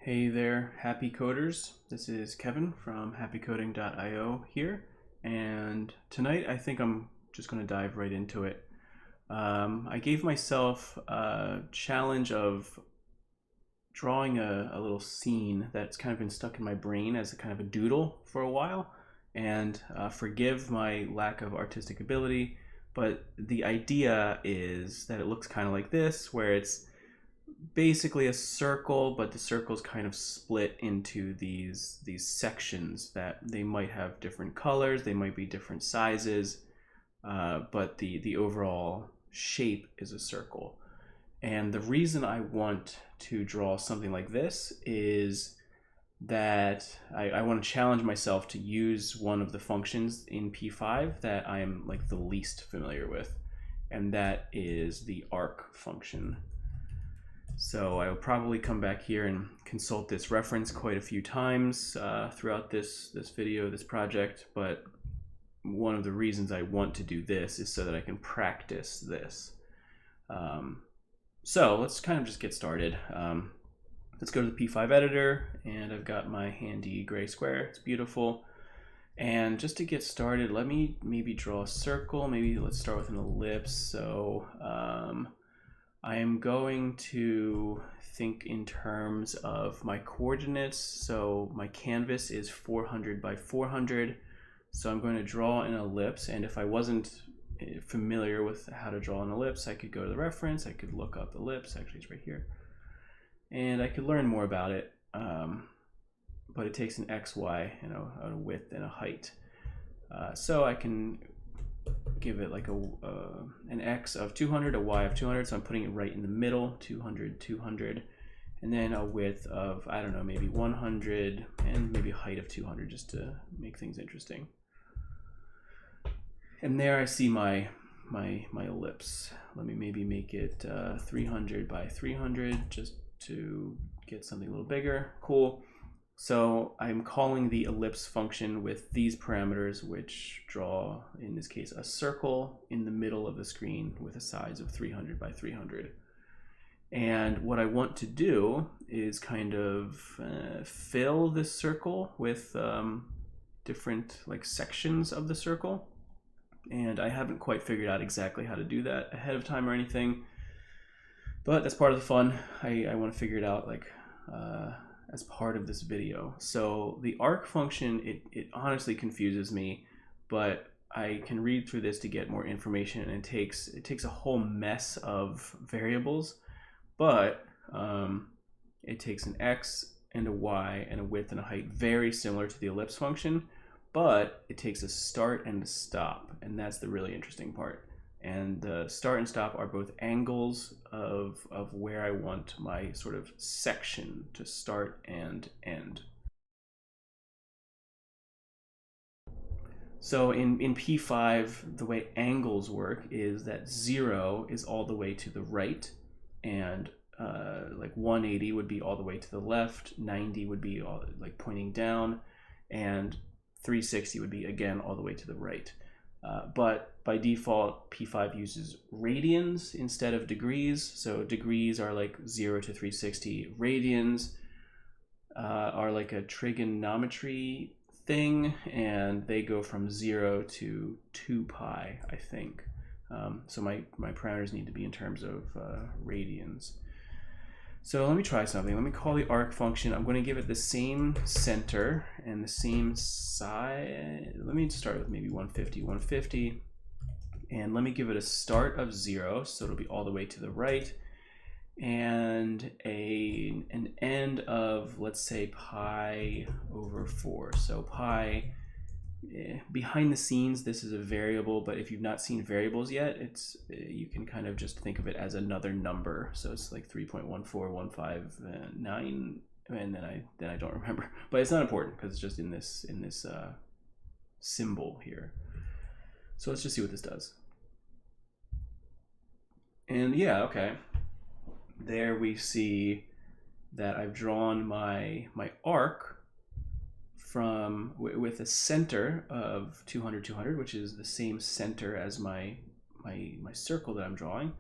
Hey there, happy coders. This is Kevin from happycoding.io here, and tonight I think I'm just going to dive right into it. I gave myself a challenge of drawing a little scene that's kind of been stuck in my brain as a kind of a doodle for a while, and forgive my lack of artistic ability, but the idea is that it looks kind of like this, where it's basically a circle, but the circle's kind of split into these sections that they might have different colors, they might be different sizes, but the overall shape is a circle. And the reason I want to draw something like this is that I want to challenge myself to use one of the functions in P5 that I am like the least familiar with, and that is the arc function. So I will probably come back here and consult this reference quite a few times throughout this video, this project, but one of the reasons I want to do this is so that I can practice this. So let's kind of just get started. Let's go to the P5 editor, and I've got my handy gray square. It's beautiful. And just to get started, let me maybe draw a circle. Maybe let's start with an ellipse. So I am going to think in terms of my coordinates. So my canvas is 400 by 400. So I'm going to draw an ellipse. And if I wasn't familiar with how to draw an ellipse, I could go to the reference. I could look up ellipse. Actually, it's right here. And I could learn more about it. But it takes an X, Y, and a width and a height. So I can give it like an X of 200, a Y of 200, so I'm putting it right in the middle, 200, 200, and then a width of, I don't know, maybe 100, and maybe a height of 200, just to make things interesting. And there I see my ellipse. Let me maybe make it 300 by 300, just to get something a little bigger. Cool. So I'm calling the ellipse function with these parameters, which draw, in this case, a circle in the middle of the screen with a size of 300 by 300. And what I want to do is kind of fill this circle with different like sections of the circle. And I haven't quite figured out exactly how to do that ahead of time or anything, but that's part of the fun. I want to figure it out like as part of this video. So the arc function, it honestly confuses me, but I can read through this to get more information, and it takes a whole mess of variables, but it takes an X and a Y and a width and a height very similar to the ellipse function, but it takes a start and a stop, and that's the really interesting part. And the start and stop are both angles of where I want my sort of section to start and end. So in P5, the way angles work is that 0 is all the way to the right, and like 180 would be all the way to the left, 90 would be all, like pointing down, and 360 would be again all the way to the right. But by default, P5 uses radians instead of degrees. So degrees are like 0 to 360. Radians are like a trigonometry thing, and they go from 0 to 2 pi, I think. So my parameters need to be in terms of radians. So let me try something. Let me call the arc function. I'm going to give it the same center and the same side. Let me start with maybe 150. And let me give it a start of 0, so it'll be all the way to the right, and an end of, let's say, pi over 4. So pi, behind the scenes, this is a variable, but if you've not seen variables yet, you can kind of just think of it as another number. So it's like 3.14159, and then I don't remember, but it's not important because it's just in this symbol here. So let's just see what this does. And yeah, okay. There we see that I've drawn my arc with a center of 200, 200, which is the same center as my circle that I'm drawing,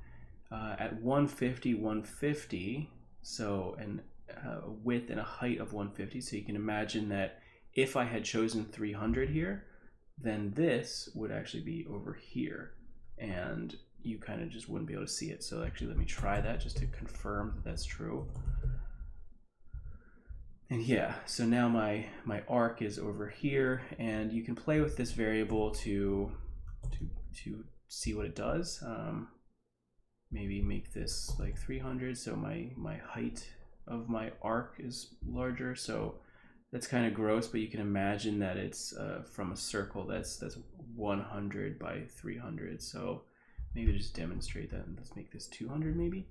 at 150, 150. So a width and a height of 150. So you can imagine that if I had chosen 300 here, then this would actually be over here, and you kind of just wouldn't be able to see it. So actually, let me try that just to confirm that that's true. And yeah, so now my arc is over here, and you can play with this variable to see what it does. Maybe make this like 300, so my height of my arc is larger. So that's kind of gross, but you can imagine that it's from a circle that's 100 by 300. So maybe just demonstrate that, and let's make this 200 maybe.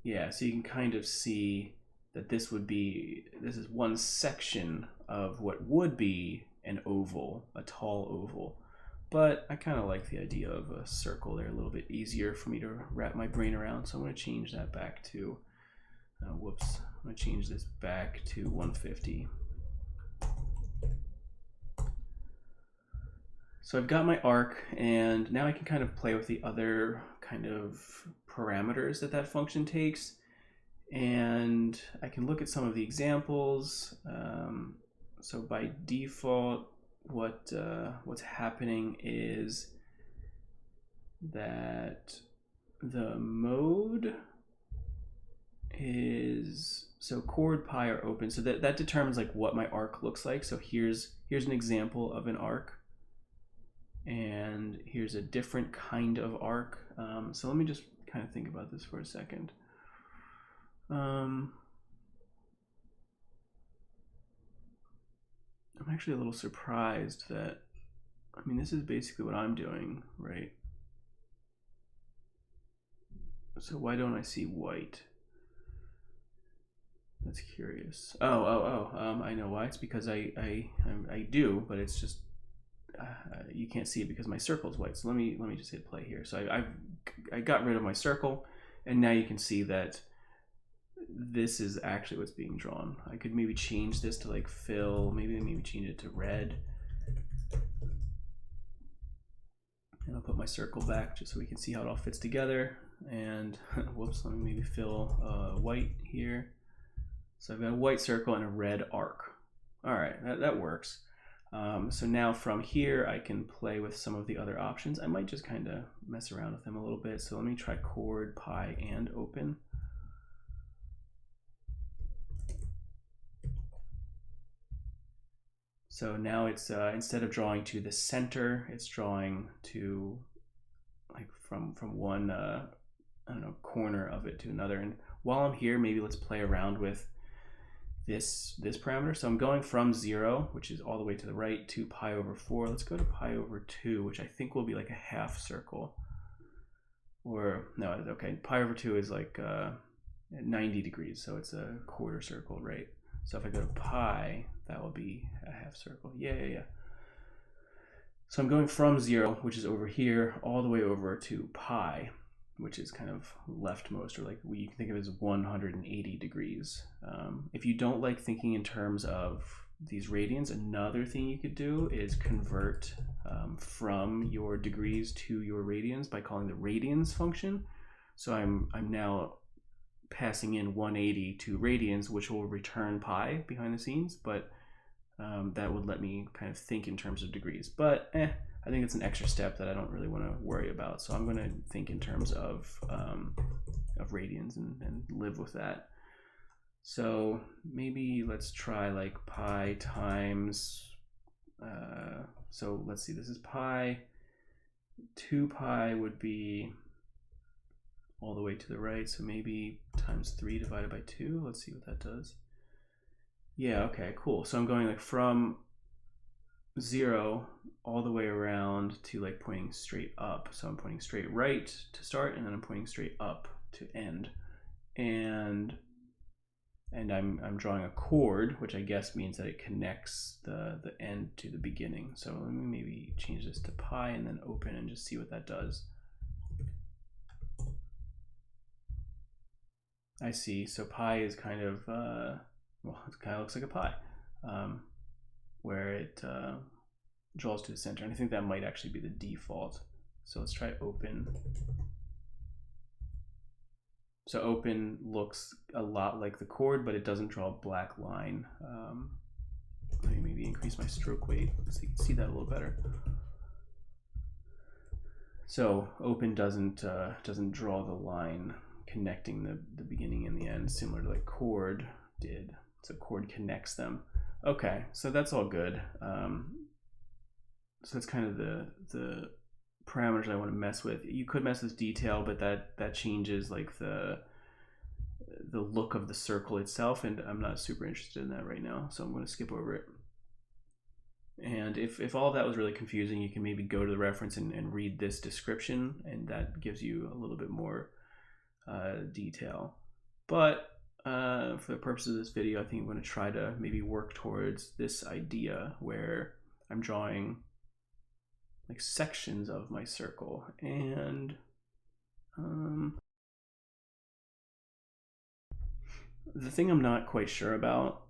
Yeah, so you can kind of see that this is one section of what would be an oval, a tall oval. But I kind of like the idea of a circle. They're a little bit easier for me to wrap my brain around. So I'm going to change that back to, I'm going to change this back to 150. So I've got my arc, and now I can kind of play with the other kind of parameters that function takes. And I can look at some of the examples. So by default, what's happening is that the mode is, so chord pi are open, so that determines like what my arc looks like. So here's an example of an arc, and here's a different kind of arc. So let me just kind of think about this for a second. I'm actually a little surprised that, I mean, this is basically what I'm doing, right? So why don't I see white? That's curious. I know why. It's because I do, but it's just you can't see it because my circle is white. So let me just hit play here. So I got rid of my circle, and now you can see that this is actually what's being drawn. I could maybe change this to like fill, maybe change it to red. And I'll put my circle back just so we can see how it all fits together. And whoops, let me maybe fill white here. So I've got a white circle and a red arc. All right, that works. So now from here, I can play with some of the other options. I might just kind of mess around with them a little bit. So let me try chord, pi, and open. So now it's instead of drawing to the center, it's drawing to like from one I don't know, corner of it to another. And while I'm here, maybe let's play around with this parameter. So I'm going from 0, which is all the way to the right, to pi over 4. Let's go to pi over 2, which I think will be like a half circle. Or no, okay, pi over 2 is like 90 degrees, so it's a quarter circle, right? So if I go to pi, that will be a half circle. Yeah. So I'm going from 0, which is over here, all the way over to pi, which is kind of leftmost, or like you can think of it as 180 degrees. If you don't like thinking in terms of these radians, another thing you could do is convert from your degrees to your radians by calling the radians function. So I'm now passing in 180 to radians, which will return pi behind the scenes, but that would let me kind of think in terms of degrees. But I think it's an extra step that I don't really want to worry about. So I'm going to think in terms of radians and live with that. So maybe let's try like pi times, so let's see, this is pi. 2 pi would be all the way to the right, so maybe times 3 divided by 2. Let's see what that does. Yeah, okay, cool. So I'm going like from 0 all the way around to like pointing straight up. So I'm pointing straight right to start, and then I'm pointing straight up to end. And I'm drawing a chord, which I guess means that it connects the end to the beginning. So let me maybe change this to pi and then open and just see what that does. I see. So pi is kind of, well, it kind of looks like a pie, where it draws to the center. And I think that might actually be the default. So let's try open. So open looks a lot like the chord, but it doesn't draw a black line. Let me maybe increase my stroke weight so you can see that a little better. So open doesn't draw the line connecting the beginning and the end, similar to like chord did. So chord connects them. Okay, so that's all good. So that's kind of the parameters I want to mess with. You could mess with detail, but that changes like the look of the circle itself, and I'm not super interested in that right now, so I'm going to skip over it. And if all of that was really confusing, you can maybe go to the reference and read this description, and that gives you a little bit more detail. But for the purpose of this video, I think I'm going to try to maybe work towards this idea where I'm drawing like sections of my circle. And the thing I'm not quite sure about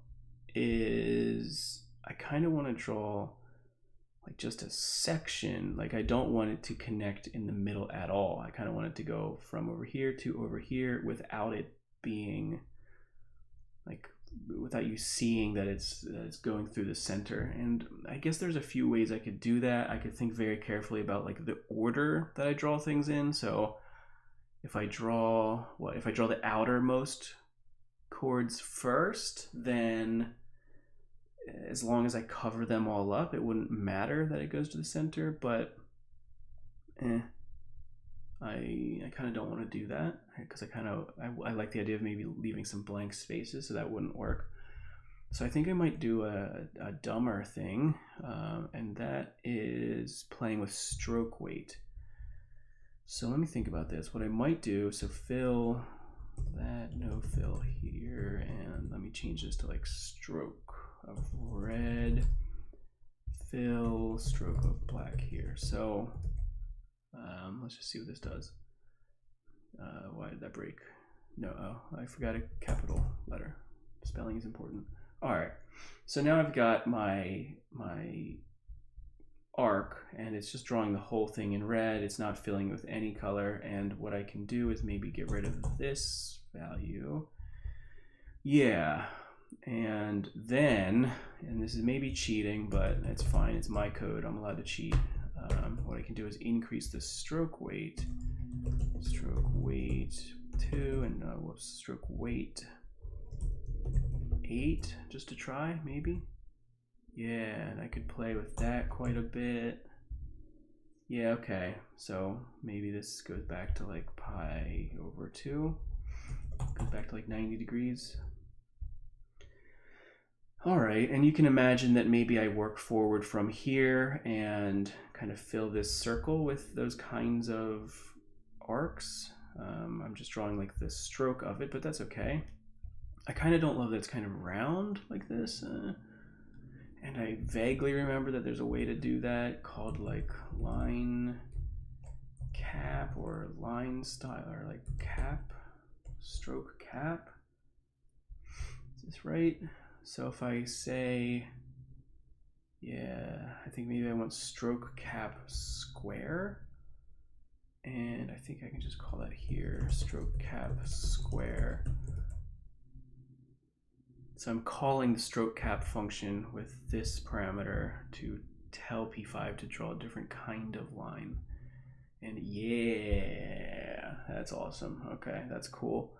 is I kind of want to draw like just a section. Like I don't want it to connect in the middle at all. I kind of want it to go from over here to over here without it being like, without you seeing that it's going through the center. And I guess there's a few ways I could do that. I could think very carefully about like the order that I draw things in. So if I draw the outermost chords first, then as long as I cover them all up, it wouldn't matter that it goes to the center. But I kind of don't want to do that because I like the idea of maybe leaving some blank spaces, so that wouldn't work. So I think I might do a dumber thing, and that is playing with stroke weight. So let me think about this. What I might do, so fill that, no fill here, and let me change this to like stroke of red, fill, stroke of black here. So let's just see what this does. Why did that break? No, oh, I forgot a capital letter. Spelling is important. All right, so now I've got my arc, and it's just drawing the whole thing in red. It's not filling with any color, and what I can do is maybe get rid of this value. Yeah, and then, and this is maybe cheating, but it's fine, it's my code, I'm allowed to cheat. What I can do is increase the stroke weight to, and stroke weight 8, just to try, maybe. Yeah, and I could play with that quite a bit. Yeah, okay, so maybe this goes back to like pi over 2, goes back to like 90 degrees. All right, and you can imagine that maybe I work forward from here and kind of fill this circle with those kinds of arcs. I'm just drawing like the stroke of it, but that's okay. I kind of don't love that it's kind of round like this. And I vaguely remember that there's a way to do that called like line cap or line style, or like cap, stroke cap. Is this right? So if I say, yeah, I think maybe I want stroke cap square, and I think I can just call that here, stroke cap square. So I'm calling the stroke cap function with this parameter to tell P5 to draw a different kind of line. And yeah, that's awesome. Okay, that's cool.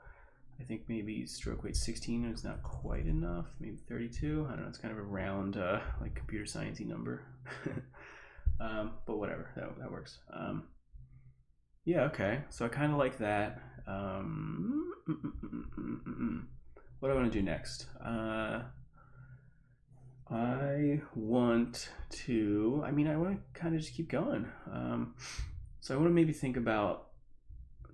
I think maybe stroke weight 16 is not quite enough. Maybe 32. I don't know. It's kind of a round, like computer sciencey number. But whatever. That works. Yeah. Okay. So I kind of like that. What do I want to do next? I want to. I want to kind of just keep going. So I want to maybe think about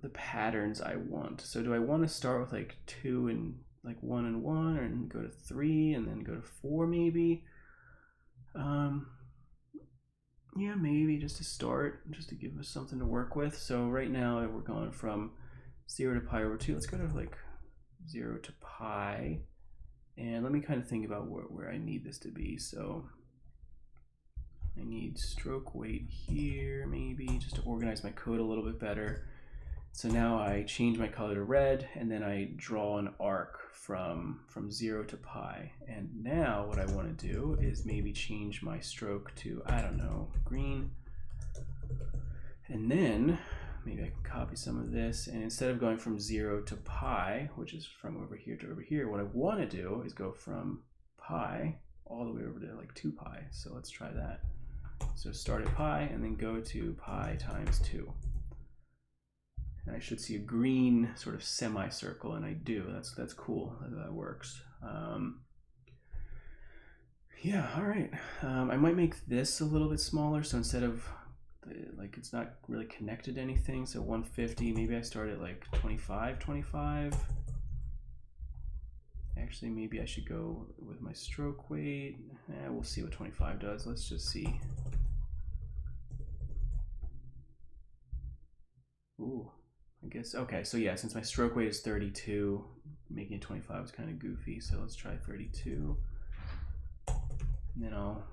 the patterns I want. So do I want to start with like 2 and like 1 and 1, and go to 3 and then go to 4 maybe? Yeah, maybe just to start, just to give us something to work with. So right now we're going from 0 to pi over 2. Let's go to like 0 to pi, and let me kind of think about where I need this to be. So I need stroke weight here maybe, just to organize my code a little bit better. So now I change my color to red, and then I draw an arc from 0 to pi. And now what I want to do is maybe change my stroke to, I don't know, green. And then maybe I can copy some of this, and instead of going from 0 to pi, which is from over here to over here, what I want to do is go from pi all the way over to like 2 pi. So let's try that. So start at pi and then go to pi times 2. And I should see a green sort of semicircle, and I do. That's cool. That works. Yeah, all right. I might make this a little bit smaller, so instead of like it's not really connected to anything, so 150, maybe I start at like 25. Actually, maybe I should go with my stroke weight. We'll see what 25 does. Let's just see. Ooh. I guess, okay, so yeah, since my stroke weight is 32, making it 25 is kind of goofy, so let's try 32. And then I'll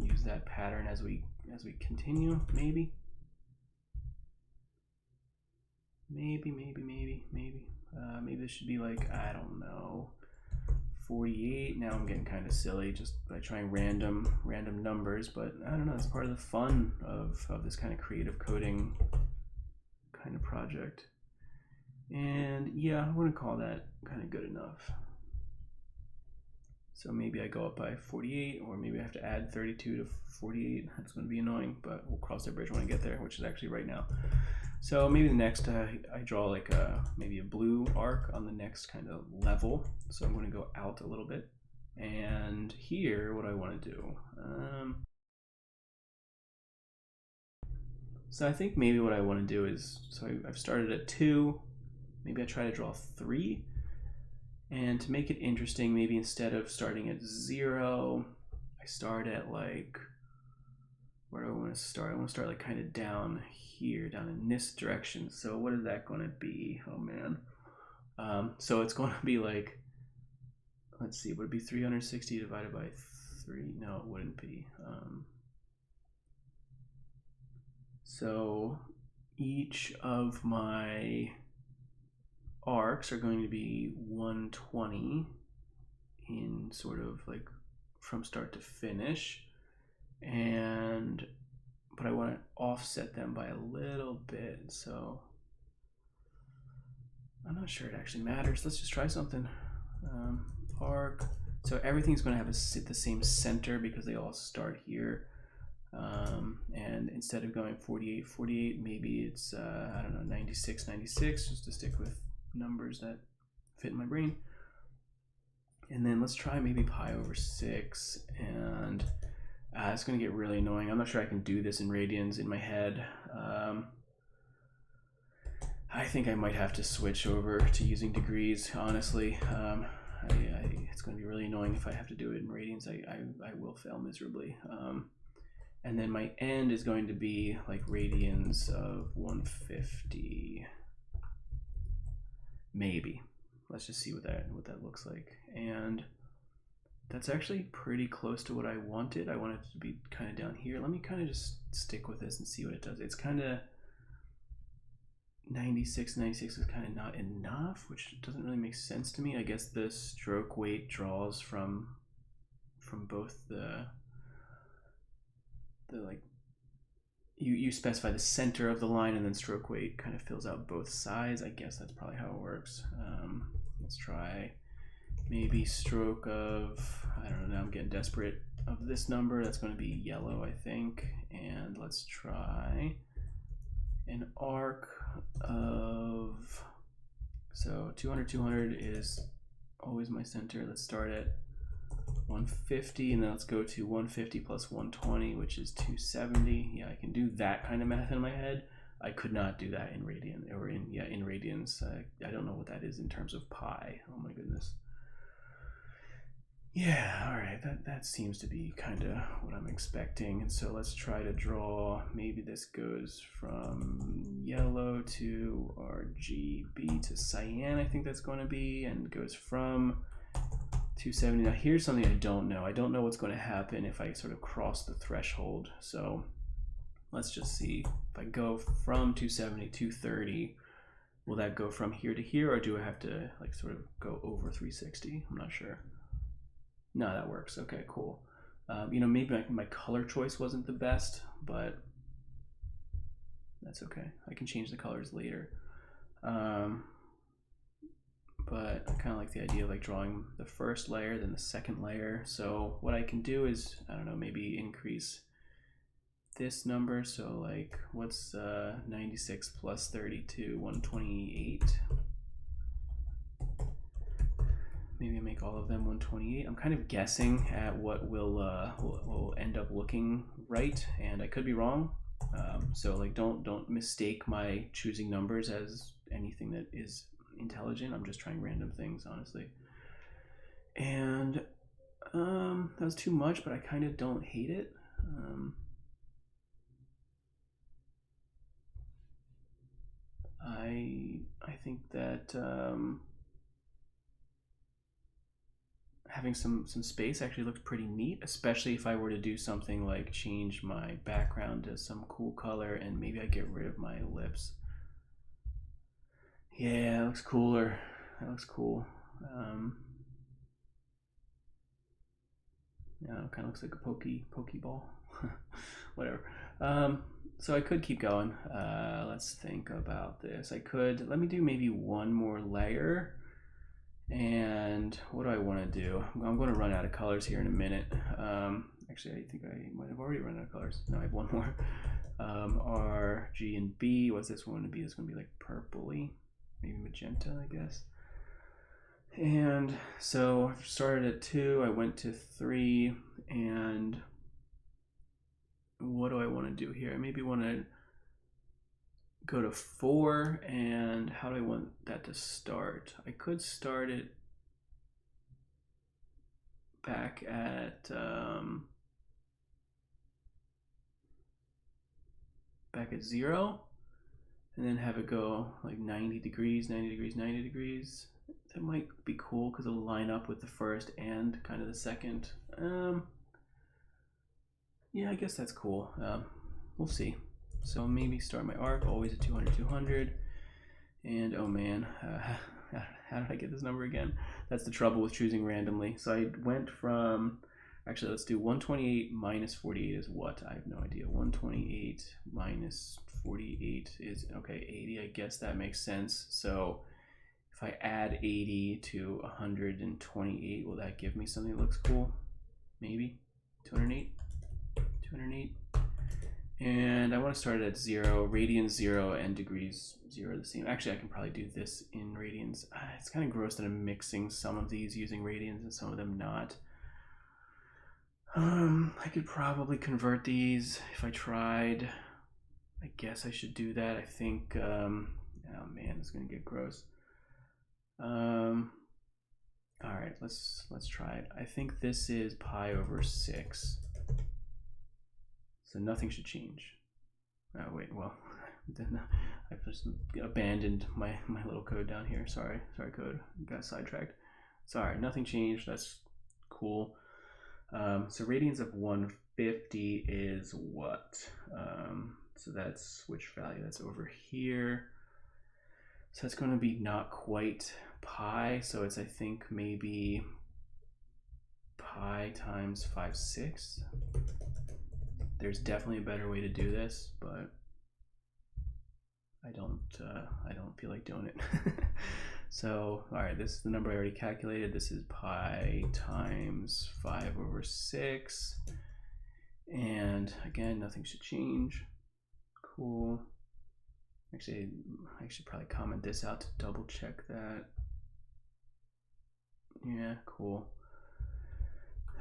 use that pattern as we continue, maybe. Maybe this should be like, I don't know, 48. Now I'm getting kind of silly just by trying random numbers, but I don't know, it's part of the fun of this kind of creative coding kind of project. And yeah, I'm gonna call that kind of good enough. So maybe I go up by 48, or maybe I have to add 32 to 48. That's gonna be annoying, but we'll cross that bridge when I get there, which is actually right now. So maybe the next, I draw like maybe a blue arc on the next kind of level. So I'm gonna go out a little bit. And here, what I wanna do, so I think maybe what I wanna do is, so I've started at 2, maybe I try to draw 3, and to make it interesting, maybe instead of starting at 0, I start at like, where do I want to start? I want to start like kind of down here, down in this direction. So what is that going to be? Oh man. So it's going to be like, let's see, would it be 360 divided by 3? No, it wouldn't be. So each of my arcs are going to be 120 in sort of like from start to finish, but I want to offset them by a little bit, so I'm not sure it actually matters. Let's just try something. Arc, so everything's going to have the same center because they all start here, and instead of going 48, maybe it's I don't know, 96, just to stick with numbers that fit in my brain. And then let's try maybe pi over 6, and it's going to get really annoying. I'm not sure I can do this in radians in my head. I think I might have to switch over to using degrees, honestly. It's going to be really annoying if I have to do it in radians. I will fail miserably. And then my end is going to be like radians of 150. Maybe. Let's just see what that looks like. And that's actually pretty close to what I wanted. I want it to be kind of down here. Let me kind of just stick with this and see what it does. It's kind of 96 is kind of not enough, which doesn't really make sense to me. I guess the stroke weight draws from both the like, you specify the center of the line, and then stroke weight kind of fills out both sides. I guess that's probably how it works. Let's try maybe stroke of, I don't know, now I'm getting desperate, of this number. That's going to be yellow, I think. And let's try an arc of, so 200 is always my center. Let's start at 150, and then let's go to 150 plus 120, which is 270. Yeah, I can do that kind of math in my head. I could not do that in radian, or in radians. I don't know what that is in terms of pi. Oh my goodness. Yeah, all right, that seems to be kind of what I'm expecting. And so let's try to draw, maybe this goes from yellow to RGB to cyan, I think that's going to be, and goes from 270. Now here's something I don't know. I don't know what's going to happen if I sort of cross the threshold. So let's just see. If I go from 270 to 230, will that go from here to here, or do I have to like sort of go over 360? I'm not sure. No, that works. Okay, cool. You know, maybe my color choice wasn't the best, but that's okay. I can change the colors later. But I kind of like the idea of like drawing the first layer, then the second layer. So what I can do is, I don't know, maybe increase this number. So like, what's 96 plus 32, 128. Maybe I make all of them 128. I'm kind of guessing at what will end up looking right, and I could be wrong. So like, don't mistake my choosing numbers as anything that is intelligent. I'm just trying random things, honestly. And that was too much, but I kind of don't hate it. I think that having some space actually looks pretty neat, especially if I were to do something like change my background to some cool color, and maybe I get rid of my ellipse. Yeah, it looks cooler. That looks cool. Yeah, it kind of looks like a pokeball. Whatever. So I could keep going. Let's think about this. Let me do maybe one more layer. And what do I want to do? I'm going to run out of colors here in a minute. Actually, I think I might have already run out of colors. No, I have one more. R, G, and B. What's this one going to be? It's going to be like purpley, maybe magenta, I guess. And so I started at 2, I went to 3, and what do I want to do here? I maybe want to go to 4, and how do I want that to start? I could start it back at 0, and then have it go like 90 degrees, 90 degrees, 90 degrees. That might be cool because it'll line up with the first and kind of the second. Yeah, I guess that's cool. We'll see. So maybe start my arc always at 200, 200. And oh man, how did I get this number again? That's the trouble with choosing randomly. So I went from, actually let's do 128 minus 48 is what? I have no idea. 128 minus 48 is, okay, 80. I guess that makes sense. So if I add 80 to 128, will that give me something that looks cool? Maybe. 208. 208. And I want to start it at 0, radians 0, and degrees 0 the same. Actually, I can probably do this in radians. It's kind of gross that I'm mixing some of these using radians and some of them not. I could probably convert these if I tried. I guess I should do that. I think, oh man, it's going to get gross. All right, let's try it. I think this is pi over 6. So nothing should change. Oh wait, well, I've just abandoned my little code down here. Sorry code, got sidetracked. Sorry, nothing changed. That's cool. So radians of 150 is what? So that's which value? That's over here. So it's going to be not quite pi. So it's, I think, maybe pi times 5/6. There's definitely a better way to do this, but I don't feel like doing it. So, all right, this is the number I already calculated. This is pi times 5/6. And again, nothing should change. Cool. Actually, I should probably comment this out to double check that. Yeah, cool.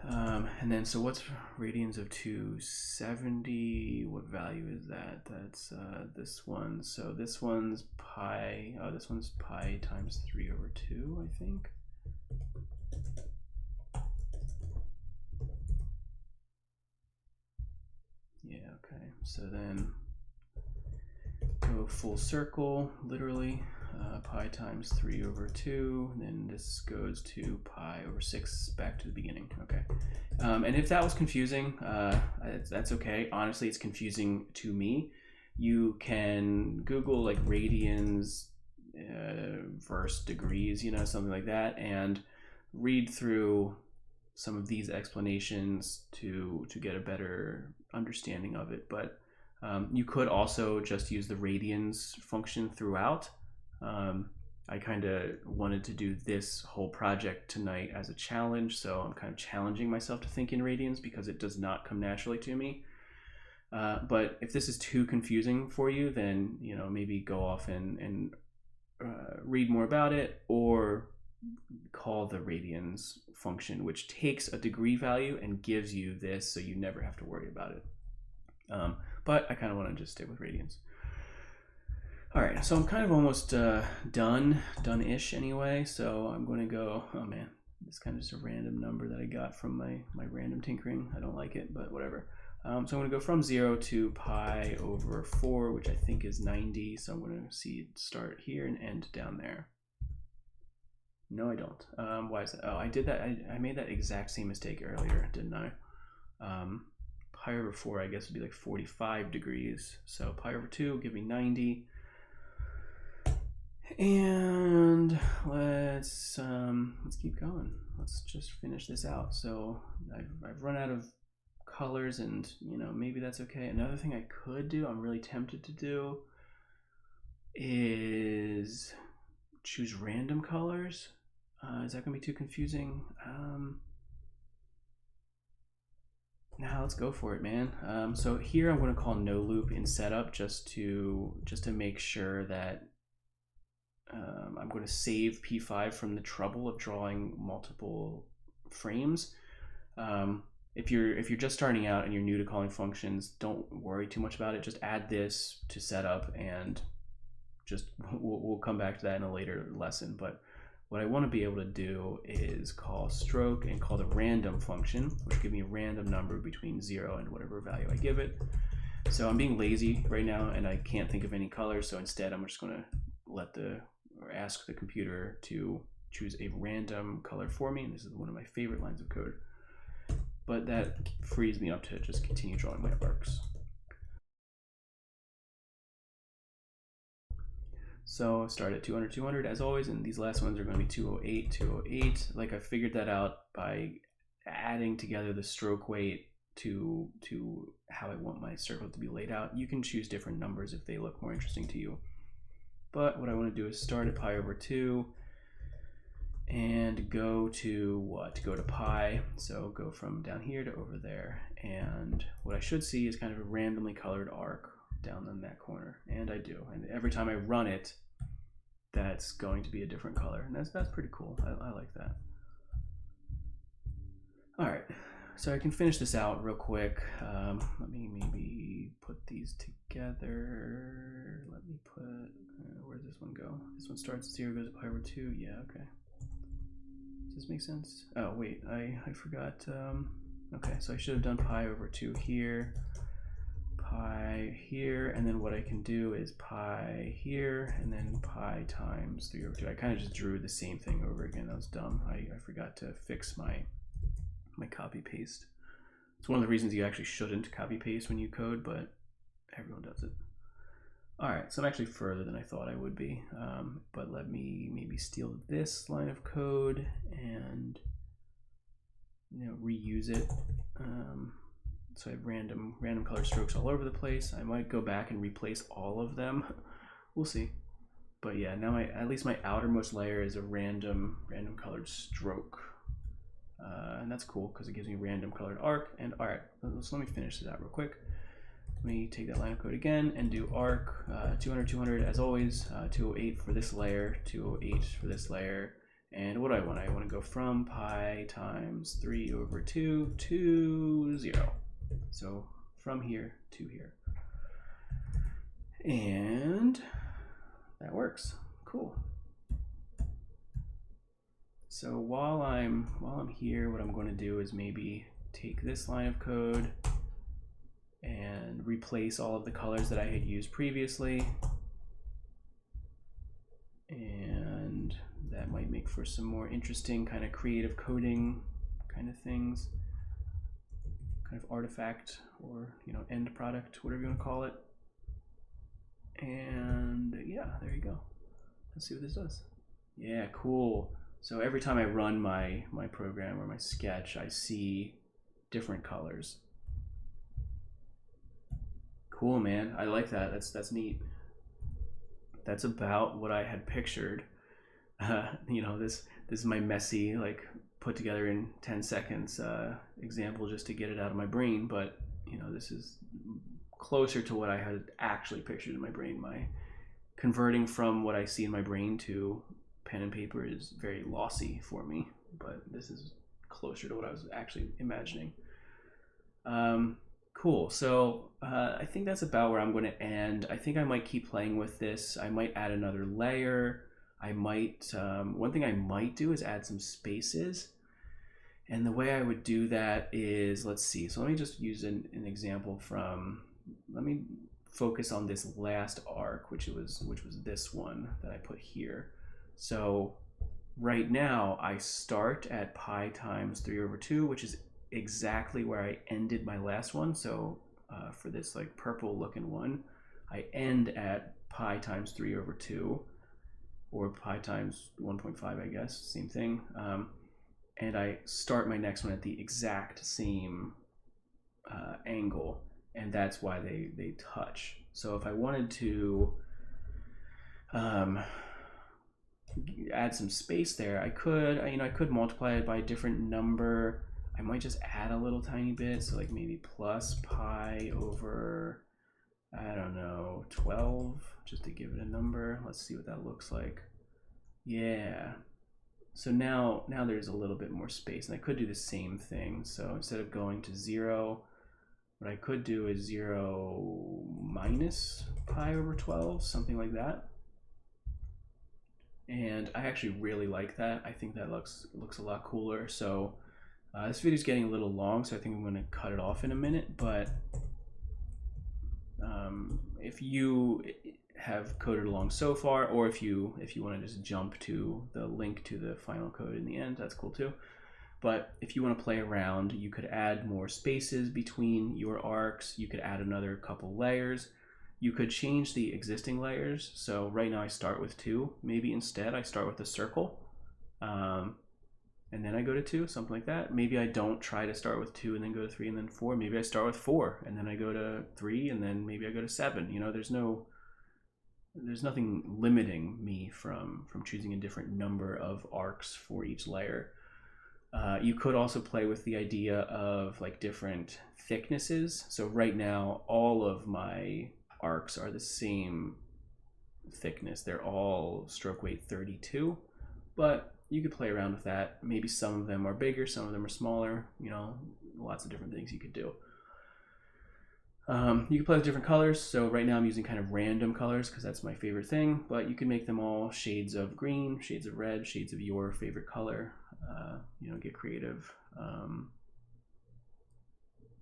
And then, so what's radians of 270? What value is that? That's this one. So this one's pi. Oh, this one's pi times 3/2, I think. Yeah. Okay. So then go full circle, literally. Pi times 3/2, and then this goes to pi over 6 back to the beginning. Okay. And if that was confusing, that's okay. Honestly, it's confusing to me. You can Google like radians verse degrees, you know, something like that, and read through some of these explanations to get a better understanding of it. But you could also just use the radians function throughout. I kind of wanted to do this whole project tonight as a challenge, so I'm kind of challenging myself to think in radians because it does not come naturally to me. But if this is too confusing for you, then you know, maybe go off and read more about it, or call the radians function, which takes a degree value and gives you this, so you never have to worry about it. But I kind of want to just stick with radians. All right, so I'm kind of almost done-ish anyway. So I'm going to go. Oh man, it's kind of just a random number that I got from my random tinkering. I don't like it, but whatever. So I'm going to go from 0 to pi over 4, which I think is 90. So I'm going to see start here and end down there. No, I don't. Why is that? Oh, I did that. I made that exact same mistake earlier, didn't I? Pi over 4, I guess, would be like 45 degrees. So pi over 2 will give me 90. And let's keep going. Let's just finish this out. So I've run out of colors, and you know, maybe that's okay. Another thing I could do, I'm really tempted to do, is choose random colors. Is that gonna be too confusing? Now let's go for it, man. So here I'm going to call no loop in setup just to make sure that I'm going to save p5 from the trouble of drawing multiple frames. If you're just starting out and you're new to calling functions, don't worry too much about it. Just add this to setup, and just we'll come back to that in a later lesson. But what I want to be able to do is call stroke and call the random function, which give me a random number between 0 and whatever value I give it. So I'm being lazy right now, and I can't think of any colors. So instead, I'm just going to ask the computer to choose a random color for me. And this is one of my favorite lines of code. But that frees me up to just continue drawing my arcs. So start at 200, 200 as always, and these last ones are going to be 208, 208. Like I figured that out by adding together the stroke weight to how I want my circle to be laid out. You can choose different numbers if they look more interesting to you. But what I want to do is start at pi over 2 and go to what? Go to pi. So go from down here to over there. And what I should see is kind of a randomly colored arc down in that corner, and I do. And every time I run it, that's going to be a different color, and that's pretty cool. I like that. All right, so I can finish this out real quick. Let me maybe put these together. Let me put where's this one go? This one starts at 0, goes to pi over 2. Yeah, okay. Does this make sense? Oh wait, I forgot. Okay, so I should have done pi over 2 here, pi here, and then what I can do is pi here, and then pi times 3 over 2. I kind of just drew the same thing over again. That was dumb. I forgot to fix my copy paste. It's one of the reasons you actually shouldn't copy paste when you code, but everyone does it. All right, so I'm actually further than I thought I would be, but let me maybe steal this line of code and reuse it. So I have random color strokes all over the place. I might go back and replace all of them. We'll see. But yeah, now at least my outermost layer is a random colored stroke. And that's cool because it gives me random colored arc. And all right, so let me finish this out real quick. Let me take that line of code again and do arc 200, 200 as always, 208 for this layer, 208 for this layer. And what do I want? I want to go from pi times 3 over 2 to 0. So from here to here. And that works. Cool. So while I'm here, what I'm going to do is maybe take this line of code and replace all of the colors that I had used previously. And that might make for some more interesting kind of creative coding kind of things, kind of artifact, or end product, whatever you want to call it. And yeah, there you go. Let's see what this does. Yeah, cool. So every time I run my program or my sketch, I see different colors. Cool, man. I like that. That's neat. That's about what I had pictured. You know, this is my messy, like put together in 10 seconds example just to get it out of my brain. But you know, this is closer to what I had actually pictured in my brain. My converting from what I see in my brain to pen and paper is very lossy for me, but this is closer to what I was actually imagining. Cool. So I think that's about where I'm going to end. I think I might keep playing with this. I might add another layer. I might, one thing I might do is add some spaces. And the way I would do that is, let's see. So let me just use an example from, let me focus on this last arc, which was this one that I put here. So right now I start at pi times 3/2, which is exactly where I ended my last one. So for this like purple looking one, I end at pi times 3/2, or pi times 1.5, I guess, same thing. And I start my next one at the exact same angle, and that's why they touch. So if I wanted to add some space there, I could, I could multiply it by a different number. I might just add a little tiny bit, so like maybe plus pi over, I don't know, 12, just to give it a number. Let's see what that looks like. Yeah. So now there's a little bit more space, and I could do the same thing. So instead of going to 0, what I could do is 0 minus pi over 12, something like that. And I actually really like that. I think that looks a lot cooler. So this video is getting a little long, so I think I'm going to cut it off in a minute. But if you have coded along so far, or if you want to just jump to the link to the final code in the end, that's cool too. But if you want to play around, you could add more spaces between your arcs. You could add another couple layers. You could change the existing layers. So right now I start with 2. Maybe instead I start with a circle, and then I go to 2, something like that. Maybe I don't try to start with 2 and then go to 3 and then 4. Maybe I start with 4 and then I go to 3 and then maybe I go to 7. You know, there's nothing limiting me from choosing a different number of arcs for each layer. You could also play with the idea of like different thicknesses. So right now all of my arcs are the same thickness. They're all stroke weight 32, but you could play around with that. Maybe some of them are bigger, some of them are smaller, you know, lots of different things you could do. You can play with different colors. So right now I'm using kind of random colors because that's my favorite thing, but you can make them all shades of green, shades of red, shades of your favorite color. You know, get creative.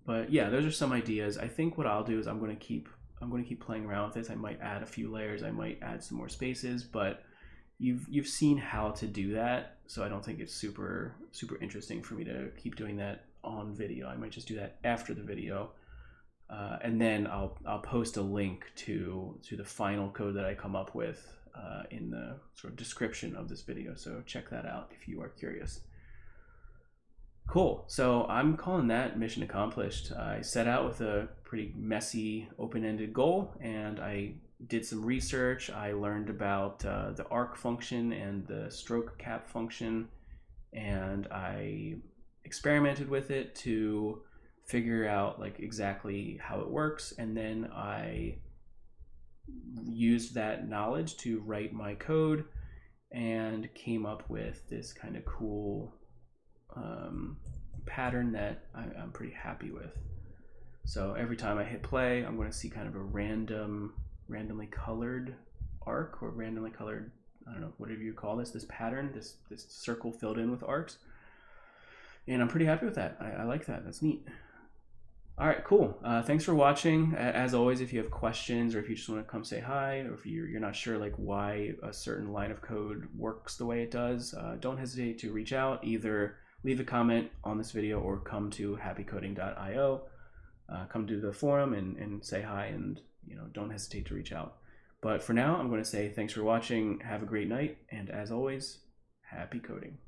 But yeah, those are some ideas. I think what I'll do is I'm going to keep playing around with this. I might add a few layers, I might add some more spaces, but you've seen how to do that, so I don't think it's super interesting for me to keep doing that on video. I might just do that after the video, and then I'll post a link to the final code that I come up with in the sort of description of this video, so check that out if you are curious. Cool. So I'm calling that mission accomplished. I set out with a pretty messy, open-ended goal, and I did some research. I learned about the arc function and the stroke cap function, and I experimented with it to figure out like exactly how it works, and then I used that knowledge to write my code and came up with this kind of cool pattern that I'm pretty happy with. So every time I hit play, I'm going to see kind of a randomly colored arc, or randomly colored, I don't know, whatever you call this pattern, this circle filled in with arcs. And I'm pretty happy with that. I like that. That's neat. All right, cool. Thanks for watching. As always, if you have questions, or if you just want to come say hi, or if you're not sure like why a certain line of code works the way it does, don't hesitate to reach out. Either leave a comment on this video or come to happycoding.io. Come to the forum and say hi, and you know, don't hesitate to reach out. But for now, I'm going to say thanks for watching. Have a great night. And as always, happy coding.